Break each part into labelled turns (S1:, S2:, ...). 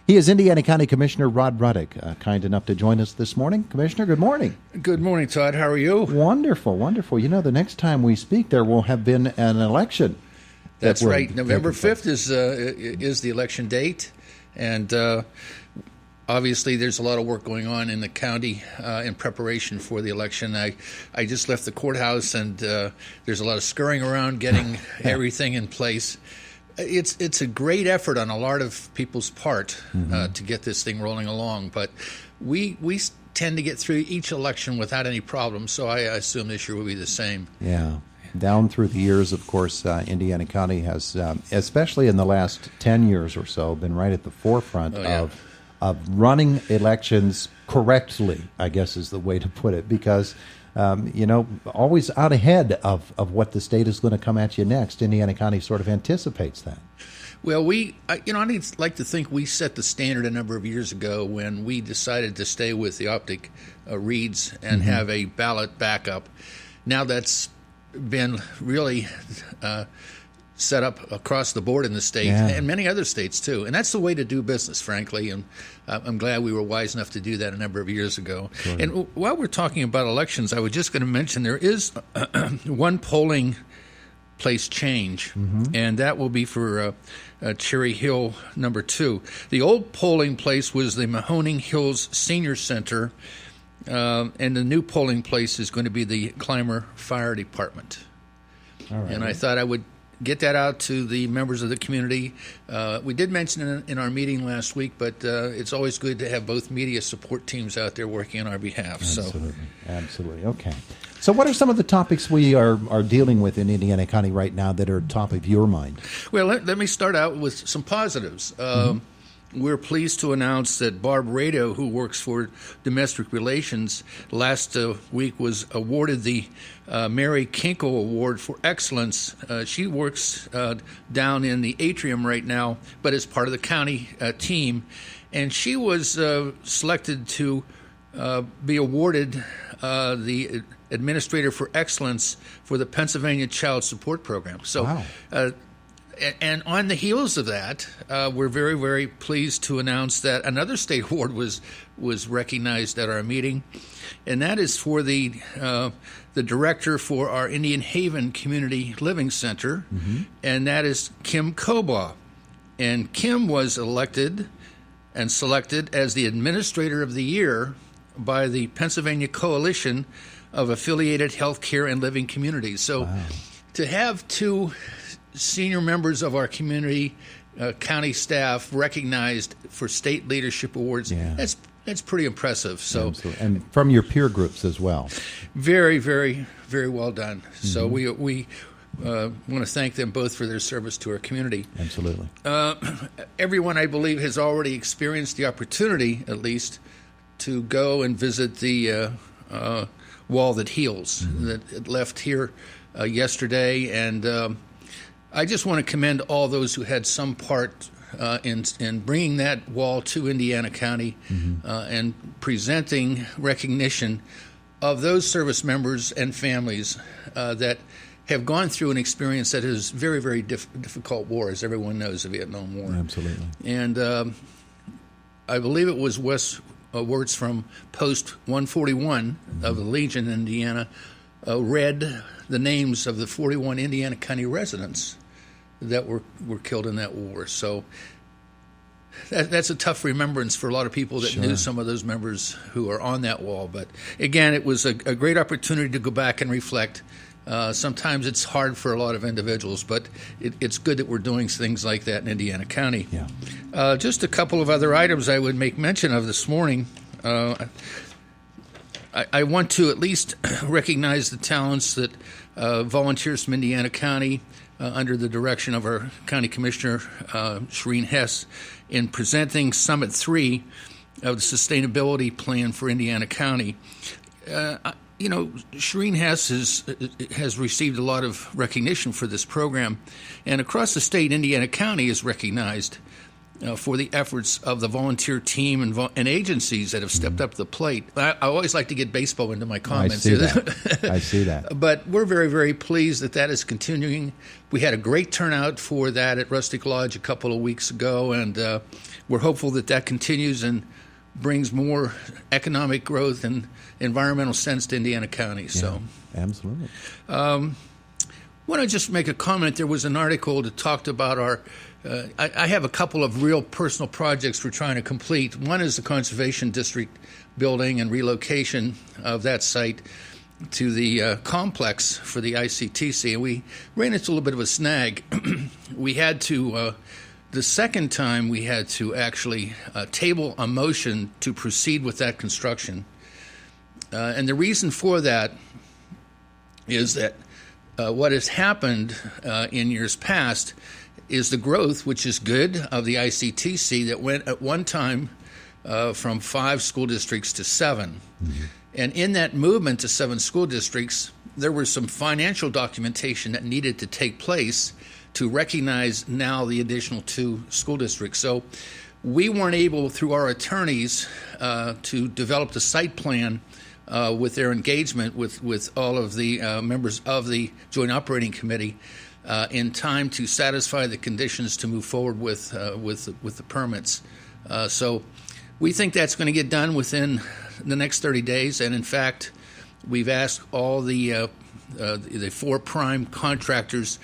S1: He is Indiana County Commissioner Rod Ruddock, kind enough to join us this morning. Commissioner, good morning.
S2: Good morning, Todd. How are you?
S1: Wonderful, wonderful. You know, the next time we speak, there will have been an election.
S2: That's right. November 5th is the election date, and obviously there's a lot of work going on in the county in preparation for the election. I just left the courthouse, and there's a lot of scurrying around getting everything in place. It's a great effort on a lot of people's part to get this thing rolling along, but we tend to get through each election without any problems, so I assume this year will be the same.
S1: Yeah. Down through the years, of course, Indiana County has, especially in the last 10 years or so, been right at the forefront of running elections correctly, I guess is the way to put it, because always out ahead of what the state is going to come at you next. Indiana County sort of anticipates that.
S2: Well, I'd like to think we set the standard a number of years ago when we decided to stay with the optic reads and have a ballot backup. Now that's been really set up across the board in the state and many other states too. And that's the way to do business, frankly. And I'm glad we were wise enough to do that a number of years ago. Sure. And while we're talking about elections, I was just going to mention there is one polling place change, and that will be for Cherry Hill number 2. The old polling place was the Mahoning Hills Senior Center, and the new polling place is going to be the Clymer Fire Department. All right. And I thought I would get that out to the members of the community. We did mention it in our meeting last week, but it's always good to have both media support teams out there working on our behalf.
S1: Absolutely. Okay. So what are some of the topics we are dealing with in Indiana County right now that are top of your mind?
S2: Well, let me start out with some positives. We're pleased to announce that Barb Rado, who works for Domestic Relations, last week was awarded the Mary Kinkle Award for Excellence. She works down in the atrium right now, but as part of the county team. And she was selected to be awarded the Administrator for Excellence for the Pennsylvania Child Support Program. So. Wow. And on the heels of that, we're very, very pleased to announce that another state award was recognized at our meeting, and that is for the director for our Indian Haven Community Living Center, and that is Kim Kobaugh. And Kim was elected and selected as the Administrator of the Year by the Pennsylvania Coalition of Affiliated Healthcare and Living Communities. So to have two senior members of our community, county staff recognized for state leadership awards, that's pretty impressive. So,
S1: absolutely. And from your peer groups as well.
S2: Very, very, very well done. So we want to thank them both for their service to our community.
S1: Absolutely.
S2: Everyone, I believe, has already experienced the opportunity, at least, to go and visit the wall that heals that left here yesterday, and I just want to commend all those who had some part in bringing that wall to Indiana County and presenting recognition of those service members and families that have gone through an experience that is very, very difficult war, as everyone knows, the Vietnam War.
S1: Absolutely.
S2: And I believe it was words from Post 141 of the Legion in Indiana read the names of the 41 Indiana County residents that were killed in that war. So that's a tough remembrance for a lot of people that knew some of those members who are on that wall. But again, it was a great opportunity to go back and reflect. Sometimes it's hard for a lot of individuals, but it's good that we're doing things like that in Indiana County.
S1: Yeah.
S2: Just a couple of other items I would make mention of this morning. I want to at least recognize the talents that volunteers from Indiana County, under the direction of our County Commissioner, Shereen Hess, in presenting Summit 3 of the Sustainability Plan for Indiana County. Shereen Hess has received a lot of recognition for this program, and across the state, Indiana County is recognized for the efforts of the volunteer team and agencies that have stepped up to the plate. I always like to get baseball into my comments.
S1: I see that. I see that.
S2: But we're very, very pleased that is continuing. We had a great turnout for that at Rustic Lodge a couple of weeks ago, and we're hopeful that continues and brings more economic growth and environmental sense to Indiana County.
S1: Yeah,
S2: So,
S1: absolutely.
S2: I want to just make a comment. There was an article that talked about our I have a couple of real personal projects we're trying to complete. One is the Conservation District building and relocation of that site to the complex for the ICTC. And we ran into a little bit of a snag. We had to, the second time, we had to actually table a motion to proceed with that construction. And the reason for that is that what has happened in years past is the growth, which is good, of the ICTC that went at one time from 5 school districts to 7. Mm-hmm. And in that movement to 7 school districts, there was some financial documentation that needed to take place to recognize now the additional 2 school districts. So we weren't able, through our attorneys, to develop the site plan with their engagement with all of the members of the Joint Operating Committee in time to satisfy the conditions to move forward with the permits. So we think that's going to get done within the next 30 days. And in fact, we've asked all the 4 prime contractors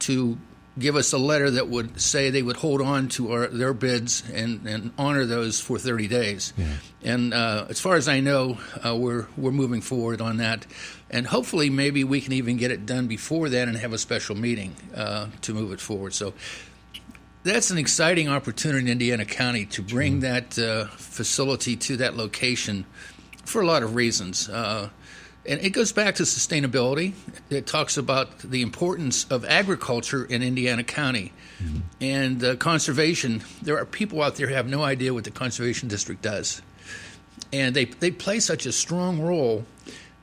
S2: to give us a letter that would say they would hold on to their bids and honor those for 30 days. Yeah. And as far as I know, we're moving forward on that. And hopefully maybe we can even get it done before then and have a special meeting to move it forward. So that's an exciting opportunity in Indiana County to bring that facility to that location for a lot of reasons. And it goes back to sustainability. It talks about the importance of agriculture in Indiana County. Mm-hmm. And conservation. There are people out there who have no idea what the Conservation District does. And they play such a strong role.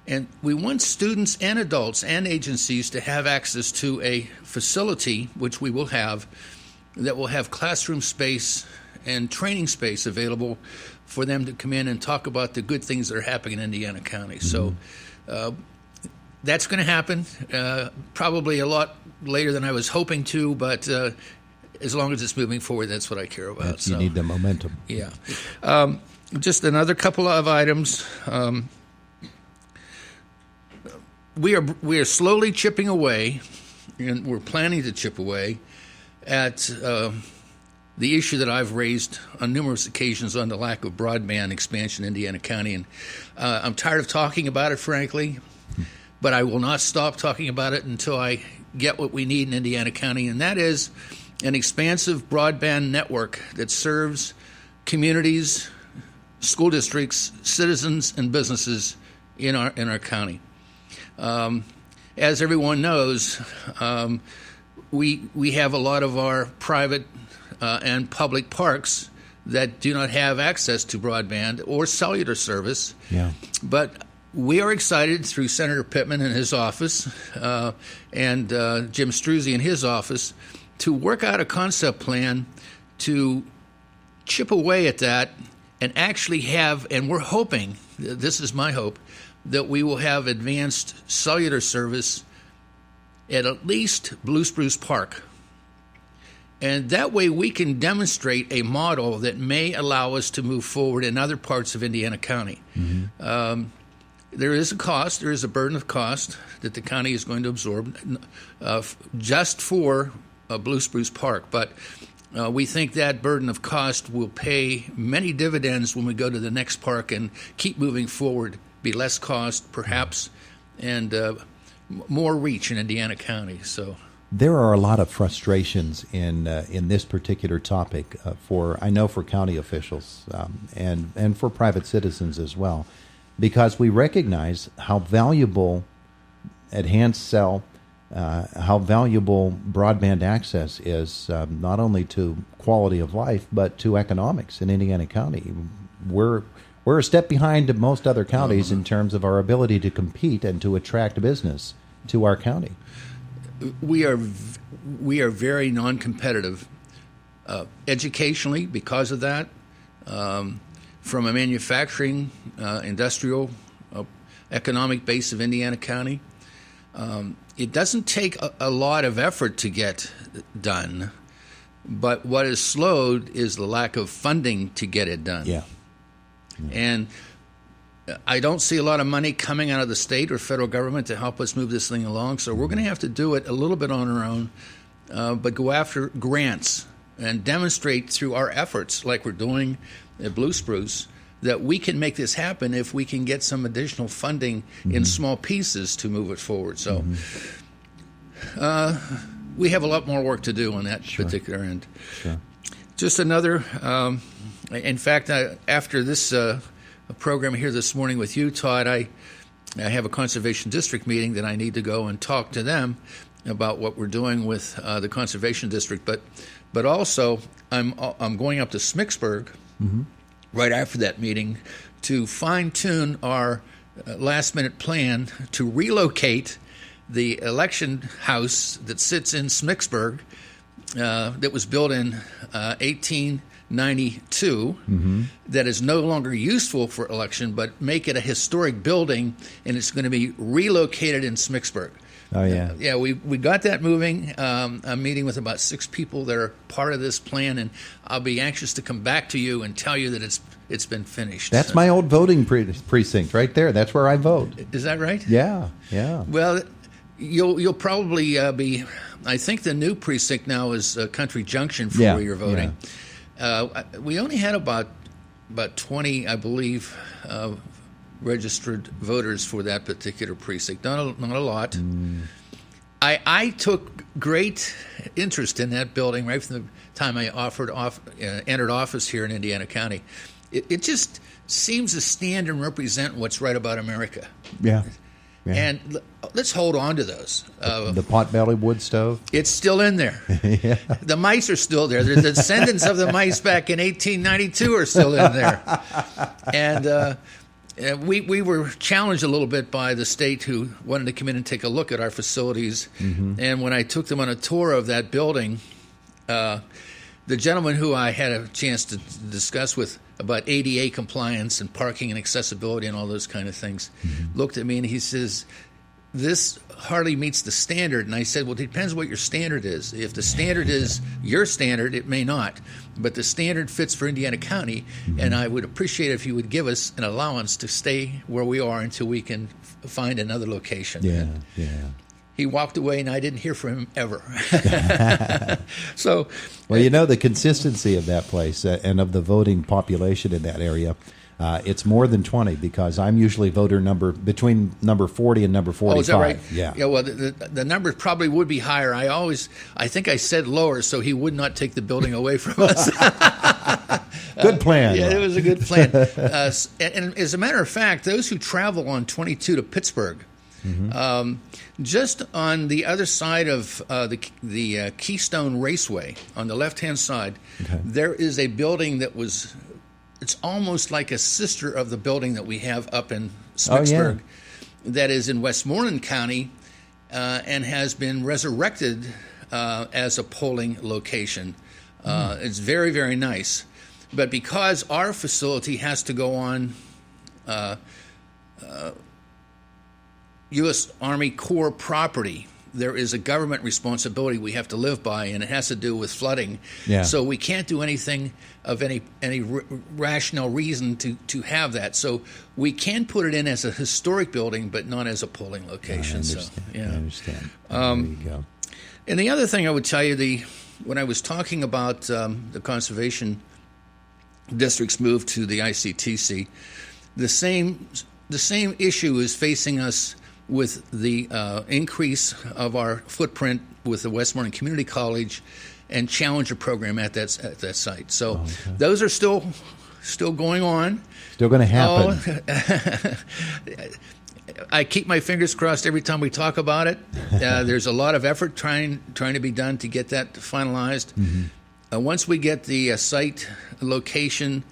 S2: And we want students and adults and agencies to have access to a facility, which we will have, that will have classroom space and training space available for them to come in and talk about the good things that are happening in Indiana County. Mm-hmm. So that's going to happen probably a lot later than I was hoping to, but as long as it's moving forward, that's what I care about.
S1: You need the momentum.
S2: Yeah. Just another couple of items. We are slowly chipping away, and we're planning to chip away at the issue that I've raised on numerous occasions on the lack of broadband expansion in Indiana County. And I'm tired of talking about it, frankly, but I will not stop talking about it until I get what we need in Indiana County, and that is an expansive broadband network that serves communities, school districts, citizens, and businesses in our county. As everyone knows, we have a lot of our private and public parks that do not have access to broadband or cellular service. Yeah. But we are excited through Senator Pittman and his office and Jim Struzzi and his office to work out a concept plan to chip away at that and actually have, and we're hoping, this is my hope, that we will have advanced cellular service at least Blue Spruce Park. And that way we can demonstrate a model that may allow us to move forward in other parts of Indiana County. Mm-hmm. There is a cost, there is a burden of cost that the county is going to absorb just for Blue Spruce Park. But we think that burden of cost will pay many dividends when we go to the next park and keep moving forward, be less cost perhaps, and more reach in Indiana County. So
S1: there are a lot of frustrations in this particular topic for county officials and for private citizens as well, because we recognize how valuable enhanced cell, how valuable broadband access is not only to quality of life but to economics in Indiana County. We're a step behind most other counties in terms of our ability to compete and to attract business to our county.
S2: We are very non-competitive educationally because of that, from a manufacturing, industrial, economic base of Indiana County. It doesn't take a lot of effort to get done, but what is slowed is the lack of funding to get it done.
S1: Yeah.
S2: And I don't see a lot of money coming out of the state or federal government to help us move this thing along, so we're going to have to do it a little bit on our own, but go after grants and demonstrate through our efforts, like we're doing at Blue Spruce, that we can make this happen if we can get some additional funding in small pieces to move it forward. So we have a lot more work to do on that particular end.
S1: Sure.
S2: Just another, in fact, after this program here this morning with you, Todd, I have a conservation district meeting that I need to go and talk to them about what we're doing with the conservation district. But also, I'm going up to Smicksburg right after that meeting to fine-tune our last-minute plan to relocate the election house that sits in Smicksburg that was built in 1892 that is no longer useful for election, but make it a historic building, and it's going to be relocated in Smicksburg.
S1: Oh, yeah.
S2: Yeah, we got that moving. I'm meeting with about 6 people that are part of this plan, and I'll be anxious to come back to you and tell you that it's been finished.
S1: That's my old voting precinct right there. That's where I vote.
S2: Is that right?
S1: Yeah, yeah.
S2: Well, you'll probably be. I think the new precinct now is Country Junction for where you're voting. Yeah. We only had about 20, I believe, registered voters for that particular precinct. Not a lot. I took great interest in that building right from the time I entered office here in Indiana County. It just seems to stand and represent what's right about America.
S1: Yeah.
S2: And let's hold on to those.
S1: The potbelly wood stove?
S2: It's still in there.
S1: Yeah.
S2: The mice are still there. The descendants of the mice back in 1892 are still in there. And we were challenged a little bit by the state, who wanted to come in and take a look at our facilities. And when I took them on a tour of that building, the gentleman who I had a chance to discuss with about ADA compliance and parking and accessibility and all those kind of things looked at me and he says, "This hardly meets the standard." And I said, "Well, it depends what your standard is. If the standard is your standard, it may not. But the standard fits for Indiana County, and I would appreciate if you would give us an allowance to stay where we are until we can find another location."
S1: Yeah, yeah.
S2: He walked away, and I didn't hear from him ever. So,
S1: well, you know, the consistency of that place and of the voting population in that area, it's more than 20, because I'm usually voter between number 40 and number 45.
S2: Oh, is that right?
S1: Yeah.
S2: Yeah. Well, the numbers probably would be higher. I think I said lower, so he would not take the building away from us.
S1: Good plan.
S2: Yeah, it was a good plan. And as a matter of fact, those who travel on 22 to Pittsburgh, just on the other side of the Keystone Raceway, on the left-hand side, there is a building that it's almost like a sister of the building that we have up in Smicksburg, that is in Westmoreland County, and has been resurrected as a polling location. It's very, very nice. But because our facility has to go on U.S. Army Corps property, there is a government responsibility we have to live by, and it has to do with flooding.
S1: Yeah.
S2: So we can't do anything of any rational reason to have that. So we can put it in as a historic building, but not as a polling location.
S1: I understand. There you go.
S2: And the other thing I would tell you, when I was talking about the conservation district's move to the ICTC, the same issue is facing us with the increase of our footprint with the Westmoreland Community College and Challenger program at that site. So those are still going on.
S1: Still going to happen.
S2: I keep my fingers crossed every time we talk about it. There's a lot of effort trying to be done to get that finalized. Once we get the site location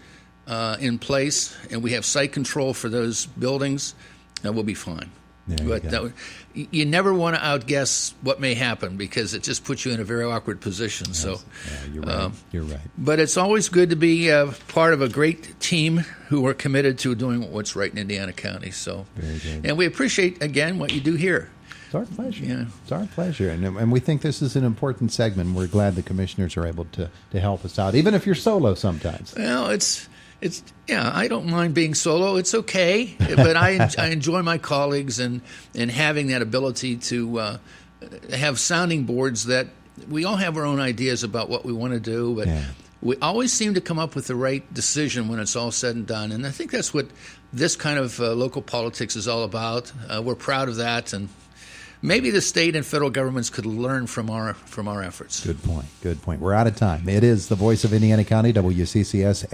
S2: in place and we have site control for those buildings, we'll be fine.
S1: There you
S2: But
S1: go.
S2: you never want to outguess what may happen because it just puts you in a very awkward position. So,
S1: Yeah, you're right. You're right.
S2: but it's always good to be part of a great team who are committed to doing what's right in Indiana County. So,
S1: Very good.
S2: and we appreciate again what you do here.
S1: It's our pleasure.
S2: Yeah.
S1: It's our pleasure. And we think this is an important segment. We're glad the commissioners are able to help us out, even if you're solo sometimes.
S2: Well, it's yeah. I don't mind being solo. It's okay, but I enjoy my colleagues and having that ability to have sounding boards that we all have our own ideas about what we want to do, but
S1: Yeah.
S2: we always seem to come up with the right decision when it's all said and done. And I think that's what this kind of local politics is all about. We're proud of that, and maybe the state and federal governments could learn from our efforts.
S1: Good point. Good point. We're out of time. It is the voice of Indiana County, WCCS.